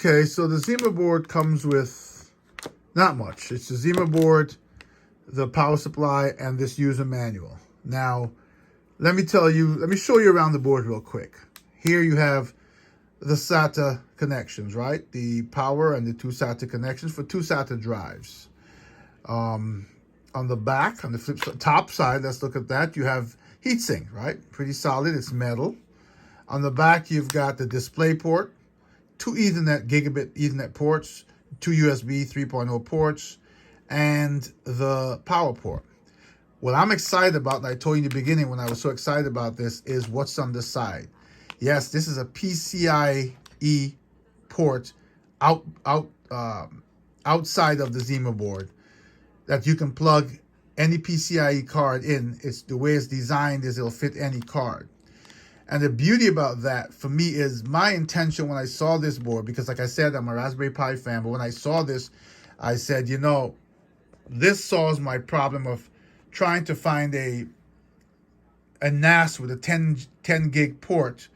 Okay, so the ZimaBoard comes with not much. It's the ZimaBoard, the power supply, and this user manual. Now, let me show you around the board real quick. Here you have the SATA connections, right? The power and the two SATA connections for two SATA drives. On the back, on the top side, let's look at that. You have heatsink, right? Pretty solid, it's metal. On the back, you've got the display port, two gigabit Ethernet ports, two USB 3.0 ports, and the power port. What I'm excited about, and I told you in the beginning when I was so excited about this, is what's on the side. Yes, this is a PCIe port outside of the ZimaBoard that you can plug any PCIe card in. It's the way it's designed is it'll fit any card. And the beauty about that for me is my intention when I saw this board, because like I said, I'm a Raspberry Pi fan, but when I saw this, I said, you know, this solves my problem of trying to find a NAS with a 10 gig port.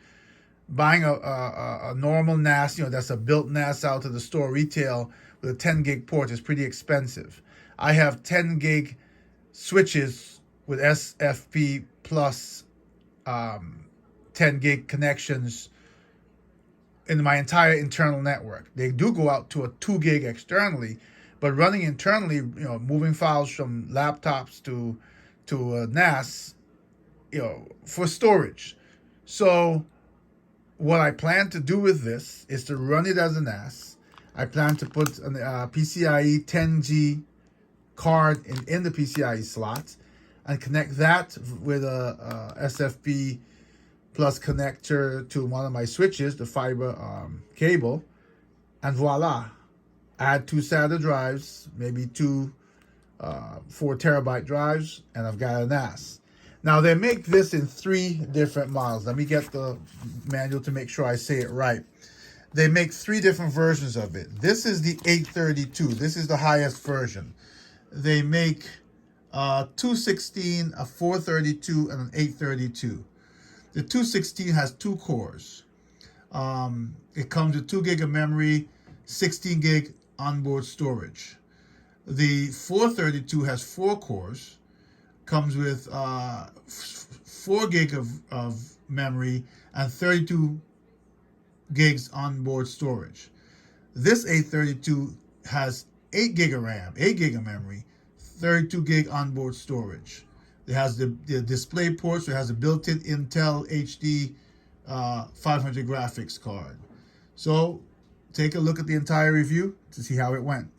Buying a normal NAS, you know, that's a built NAS out of the store retail with a 10 gig port is pretty expensive. I have 10 gig switches with SFP plus 10 gig connections in my entire internal network. They do go out to a 2 gig externally, but running internally, you know, moving files from laptops to NAS, you know, for storage. So what I plan to do with this is to run it as a NAS. I plan to put a PCIe 10G card in the PCIe slot and connect that with a SFP plus connector to one of my switches, the fiber cable, and voila. Add two SATA drives, maybe two 4 terabyte drives, and I've got a NAS. Now they make this in 3 different models. Let me get the manual to make sure I say it right. They make 3 different versions of it. This is the 832. This is the highest version. They make 216, a 432, and an 832. The 216 has 2 cores. It comes with 2 gig of memory, 16 gig onboard storage. The 432 has 4 cores, comes with 4 gig of memory and 32 gigs onboard storage. This 832 has 8 gig of RAM, 8 gig of memory, 32 gig onboard storage. It has the display port, so it has a built-in Intel HD 500 graphics card. So take a look at the entire review to see how it went.